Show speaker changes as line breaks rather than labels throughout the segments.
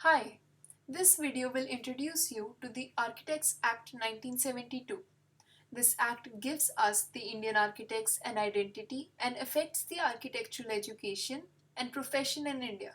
Hi, this video will introduce you to the Architects Act 1972. This act gives us the Indian architects an identity and affects the architectural education and profession in India.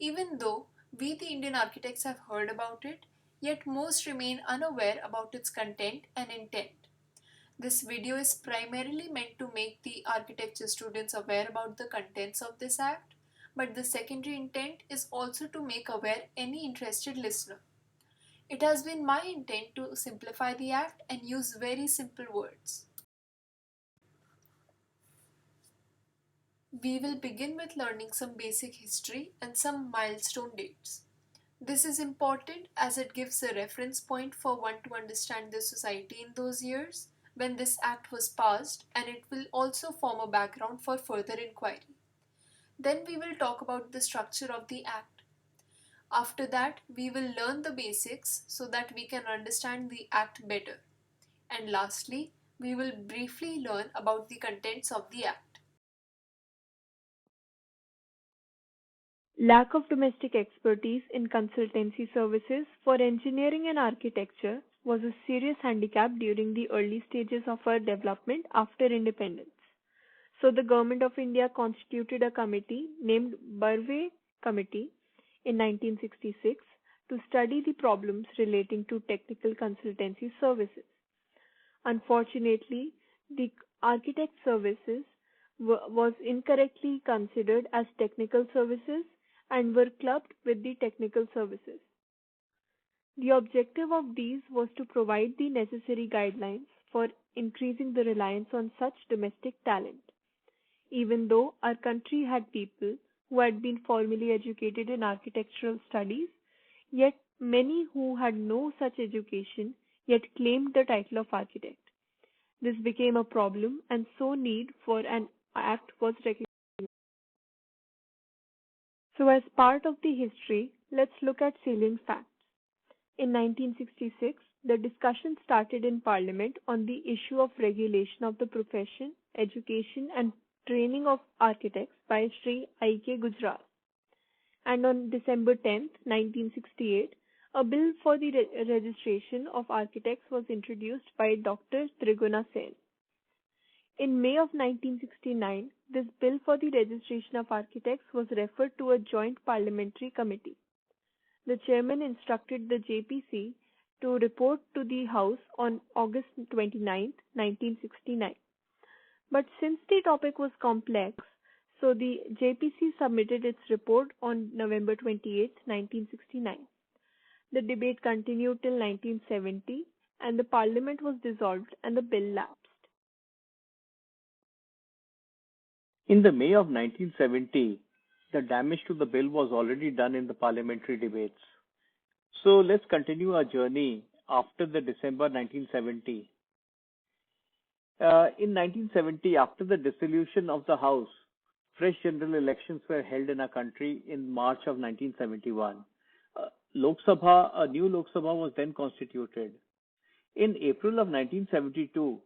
Even though we the Indian architects have heard about it, yet most remain unaware about its content and intent. This video is primarily meant to make the architecture students aware about the contents of this act, but the secondary intent is also to make aware any interested listener. It has been my intent to simplify the act and use very simple words. We will begin with learning some basic history and some milestone dates. This is important as it gives a reference point for one to understand the society in those years when this act was passed, and it will also form a background for further inquiry. Then we will talk about the structure of the act. After that, we will learn the basics so that we can understand the act better. And lastly, we will briefly learn about the contents of the act.
Lack of domestic expertise in consultancy services for engineering and architecture was a serious handicap during the early stages of our development after independence. So the Government of India constituted a committee named Barve Committee in 1966 to study the problems relating to technical consultancy services. Unfortunately, the architect services was incorrectly considered as technical services and were clubbed with the technical services. The objective of these was to provide the necessary guidelines for increasing the reliance on such domestic talent. Even though our country had people who had been formally educated in architectural studies, yet many who had no such education yet claimed the title of architect. This became a problem, and so need for an act was recognized. So, as part of the history, let's look at salient facts. In 1966, the discussion started in Parliament on the issue of regulation of the profession, education, and training of architects by Sri I. K. Gujral. And on December 10, 1968, a bill for the registration of architects was introduced by Dr. Trigona Sen. In May of 1969, this bill for the registration of architects was referred to a joint parliamentary committee. The chairman instructed the JPC to report to the House on August 29, 1969. But since the topic was complex, so the JPC submitted its report on November 28, 1969. The debate continued till 1970, and the parliament was dissolved and the bill lapsed.
In the May of 1970, the damage to the bill was already done in the parliamentary debates. So let's continue our journey after the December 1970. In 1970, after the dissolution of the House, fresh general elections were held in our country in March of 1971. A new Lok Sabha was then constituted. In April of 1972,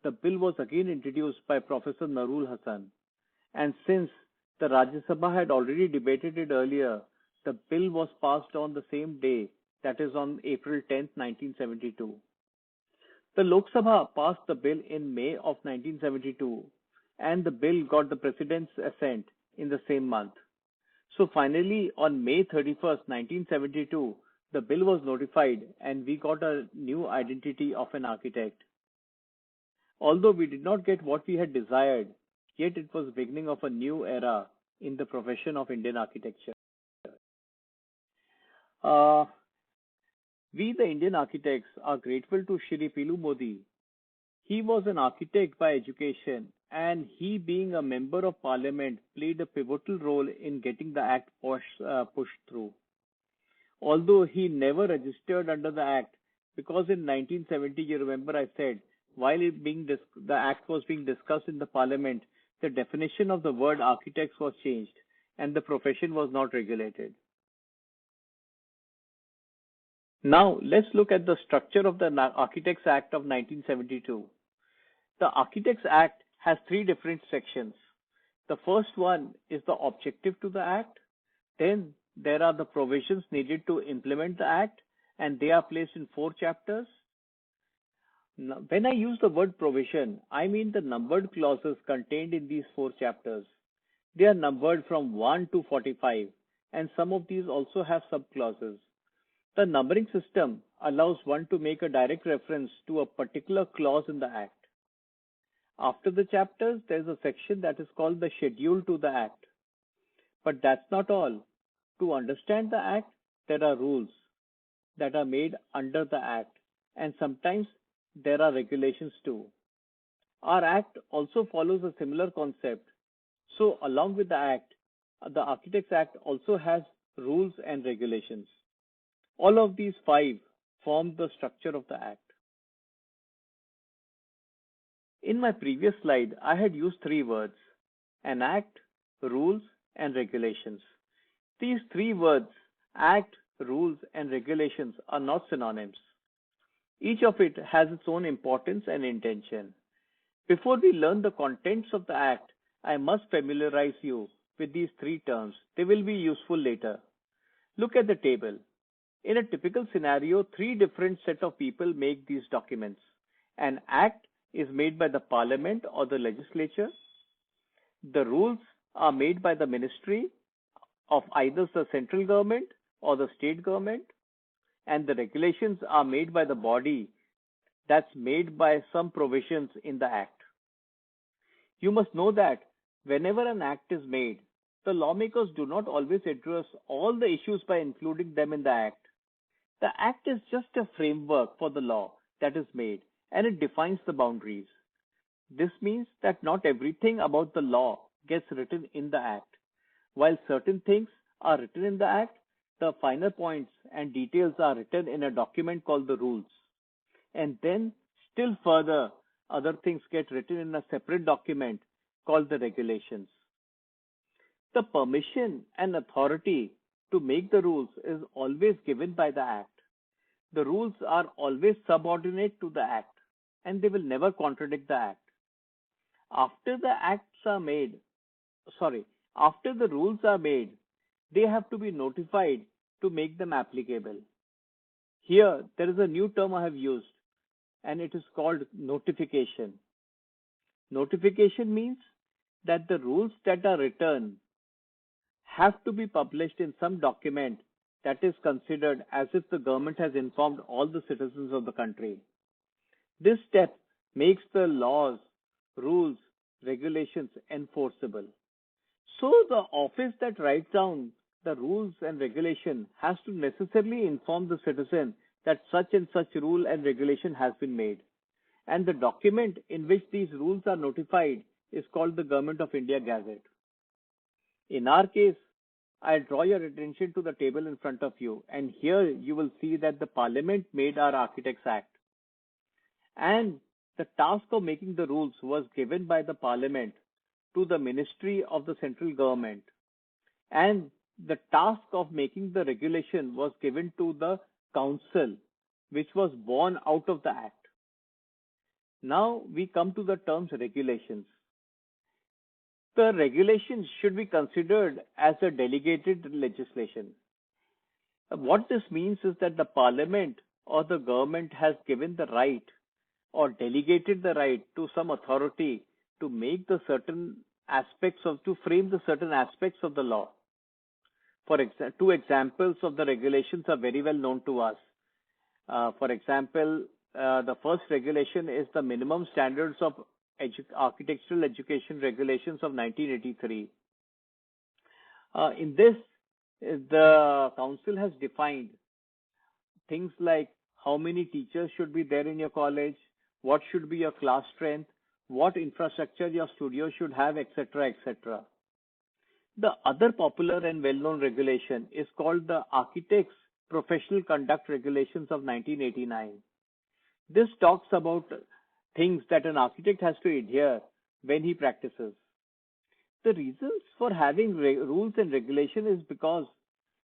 the bill was again introduced by Professor Narul Hasan. And since the Rajya Sabha had already debated it earlier, the bill was passed on the same day, that is on April 10, 1972. The Lok Sabha passed the bill in May of 1972, and the bill got the President's assent in the same month. So finally, on May 31st, 1972, the bill was notified and we got a new identity of an architect. Although we did not get what we had desired, yet it was the beginning of a new era in the profession of Indian architecture. Uh, we, the Indian architects, are grateful to Shri Pilu Modi. He was an architect by education, and he, being a member of parliament, played a pivotal role in getting the act pushed through. Although he never registered under the act, because in 1970, you remember I said, while the act was being discussed in the parliament, the definition of the word architects was changed and the profession was not regulated. Now, let's look at the structure of the Architects Act of 1972. The Architects Act has three different sections. The first one is the objective to the act, then there are the provisions needed to implement the Act, and they are placed in 4 chapters. Now, when I use the word provision, I mean the numbered clauses contained in these 4 chapters. They are numbered from 1 to 45, and some of these also have subclauses. The numbering system allows one to make a direct reference to a particular clause in the Act. After the chapters, there is a section that is called the schedule to the Act. But that's not all. To understand the Act, there are rules that are made under the Act, and sometimes there are regulations too. Our Act also follows a similar concept. So, along with the Act, the Architects Act also has rules and regulations. All of these 5 form the structure of the Act. In my previous slide, I had used 3 words: an act, rules, and regulations. These 3 words, act, rules, and regulations, are not synonyms. Each of it has its own importance and intention. Before we learn the contents of the Act, I must familiarize you with these 3 terms. They will be useful later. Look at the table. In a typical scenario, 3 different sets of people make these documents. An act is made by the parliament or the legislature. The rules are made by the ministry of either the central government or the state government. And the regulations are made by the body that's made by some provisions in the act. You must know that whenever an act is made, the lawmakers do not always address all the issues by including them in the act. The act is just a framework for the law that is made, and it defines the boundaries. This means that not everything about the law gets written in the act. While certain things are written in the act, the finer points and details are written in a document called the rules. And then, still further, other things get written in a separate document called the regulations. The permission and authority to make the rules is always given by the Act. The rules are always subordinate to the Act, and they will never contradict the Act. After the rules are made, they have to be notified to make them applicable. Here, there is a new term I have used, and it is called notification. Notification means that the rules that are written have to be published in some document that is considered as if the government has informed all the citizens of the country. This step makes the laws, rules, regulations enforceable. So the office that writes down the rules and regulation has to necessarily inform the citizen that such and such rule and regulation has been made. And the document in which these rules are notified is called the Government of India Gazette. In our case, I draw your attention to the table in front of you, and here you will see that the Parliament made our Architects Act. And the task of making the rules was given by the Parliament to the Ministry of the Central Government. And the task of making the regulation was given to the Council, which was born out of the Act. Now we come to the terms regulations. The regulations should be considered as a delegated legislation. What this means is that the Parliament or the government has given the right or delegated the right to some authority to make the certain aspects to frame the certain aspects of the law. For example, 2 examples of the regulations are very well known to us. For example, the first regulation is the Minimum Standards of Architectural Education Regulations of 1983. In this, the council has defined things like how many teachers should be there in your college, what should be your class strength, what infrastructure your studio should have, etc., etc. The other popular and well-known regulation is called the Architects Professional Conduct Regulations of 1989. This talks about things that an architect has to adhere when he practices. The reasons for having rules and regulation is because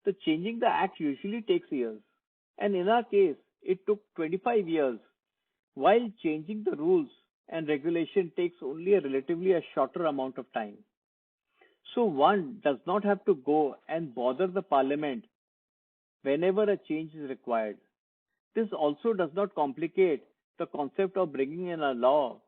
the changing the act usually takes years. And in our case, it took 25 years, while changing the rules and regulation takes only a relatively shorter amount of time. So one does not have to go and bother the parliament whenever a change is required. This also does not complicate the concept of bringing in a law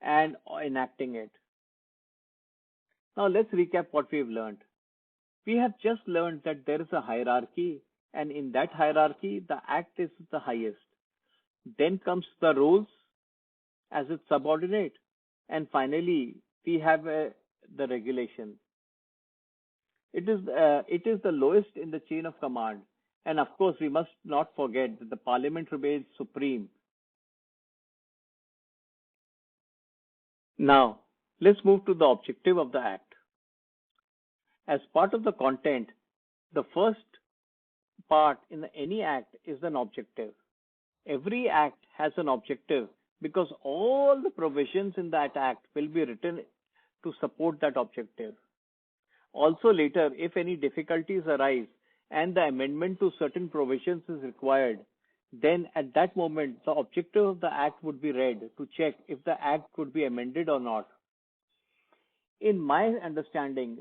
and enacting it. Now let's recap what we've learned. We have just learned that there is a hierarchy, and in that hierarchy, the act is the highest. Then comes the rules as its subordinate, and finally, we have the regulation. It is the lowest in the chain of command, and of course, we must not forget that the parliament remains supreme. Now, let's move to the objective of the act. As part of the content, the first part in any act is an objective. Every act has an objective because all the provisions in that act will be written to support that objective. Also, later, if any difficulties arise and the amendment to certain provisions is required, then at that moment, the objective of the act would be read to check if the act could be amended or not. In my understanding,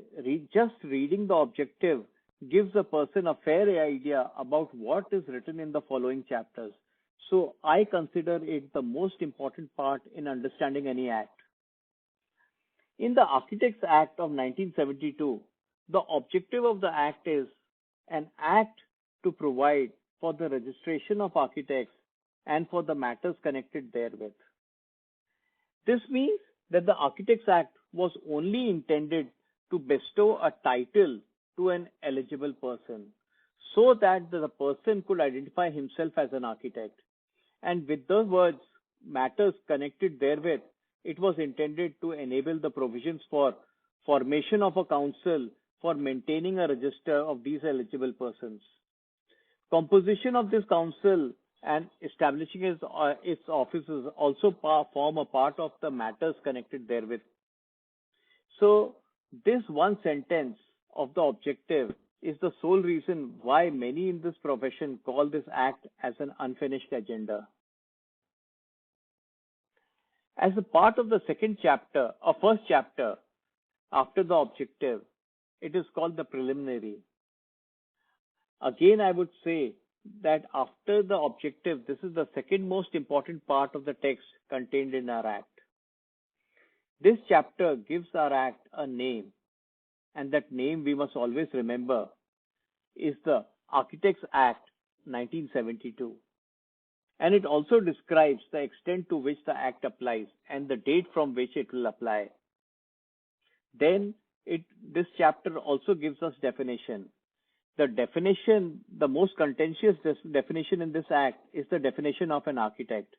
just reading the objective gives a person a fair idea about what is written in the following chapters. So I consider it the most important part in understanding any act. In the Architects Act of 1972, the objective of the act is an act to provide for the registration of architects and for the matters connected therewith. This means that the Architects Act was only intended to bestow a title to an eligible person so that the person could identify himself as an architect. And with the words matters connected therewith, it was intended to enable the provisions for formation of a council for maintaining a register of these eligible persons. Composition of this council and establishing its offices also form a part of the matters connected therewith. So this one sentence of the objective is the sole reason why many in this profession call this act as an unfinished agenda. As a part of the first chapter after the objective, it is called the preliminary. Again, I would say that after the objective, this is the second most important part of the text contained in our act. This chapter gives our act a name, and that name we must always remember is the Architects Act 1972. And it also describes the extent to which the act applies and the date from which it will apply. Then this chapter also gives us definition. The most contentious definition in this act is the definition of an architect.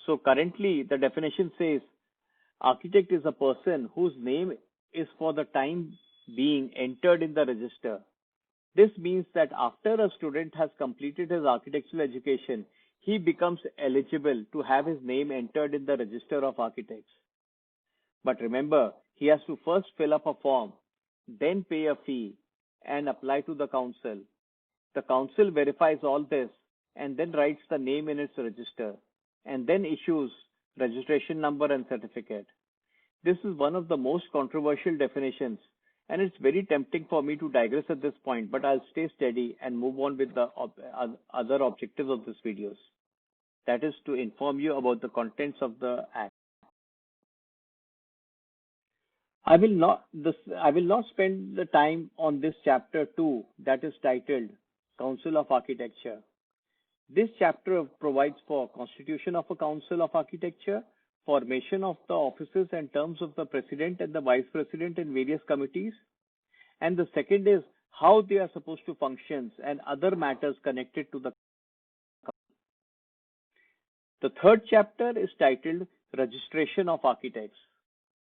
So currently the definition says architect is a person whose name is for the time being entered in the register. This means that after a student has completed his architectural education, he becomes eligible to have his name entered in the register of architects. But remember, he has to first fill up a form, then pay a fee, and apply to the council. The council verifies all this and then writes the name in its register and then issues registration number and certificate. This is one of the most controversial definitions, and it's very tempting for me to digress at this point, but I'll stay steady and move on with the other objectives of this videos. That is to inform you about the contents of the act. I will not spend the time on this chapter 2 that is titled Council of Architecture. This chapter provides for constitution of a Council of Architecture, formation of the offices and terms of the president and the vice president in various committees, and the second is how they are supposed to function and other matters connected to the council. The third chapter is titled Registration of Architects.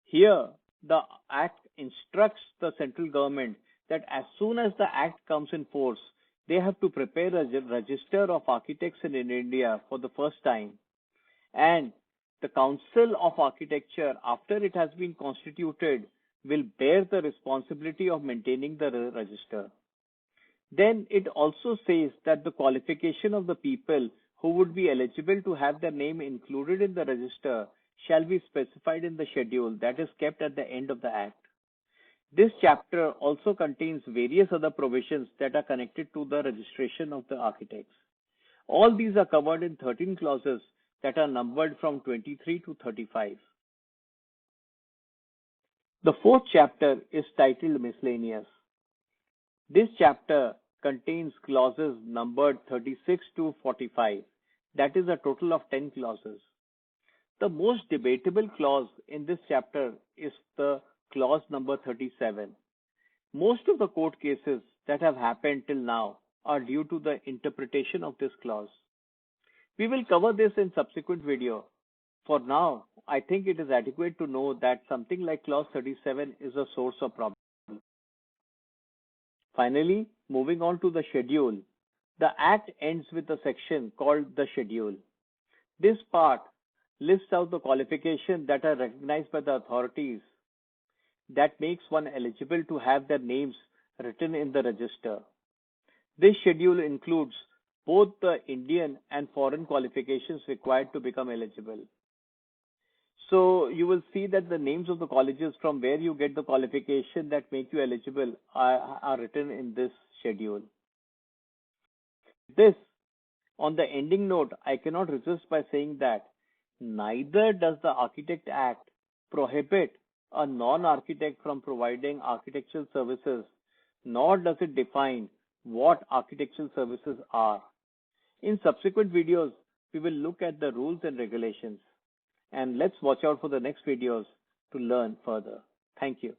Here, the Act instructs the central government that as soon as the Act comes in force, they have to prepare a register of architects in India for the first time. And the Council of Architecture, after it has been constituted, will bear the responsibility of maintaining the register. Then it also says that the qualification of the people who would be eligible to have their name included in the register shall be specified in the schedule that is kept at the end of the Act. This chapter also contains various other provisions that are connected to the registration of the architects. All these are covered in 13 clauses that are numbered from 23 to 35. The fourth chapter is titled Miscellaneous. This chapter contains clauses numbered 36 to 45. That is a total of 10 clauses. The most debatable clause in this chapter is the clause number 37. Most of the court cases that have happened till now are due to the interpretation of this clause. We will cover this in subsequent video. For now, I think it is adequate to know that something like clause 37 is a source of problem. Finally, moving on to the schedule. The act ends with a section called the schedule. This part lists out the qualifications that are recognized by the authorities that makes one eligible to have their names written in the register. This schedule includes both the Indian and foreign qualifications required to become eligible. So you will see that the names of the colleges from where you get the qualification that make you eligible are written in this schedule. This, on the ending note, I cannot resist by saying that neither does the Architect Act prohibit a non-architect from providing architectural services, nor does it define what architectural services are. In subsequent videos, we will look at the rules and regulations. And let's watch out for the next videos to learn further. Thank you.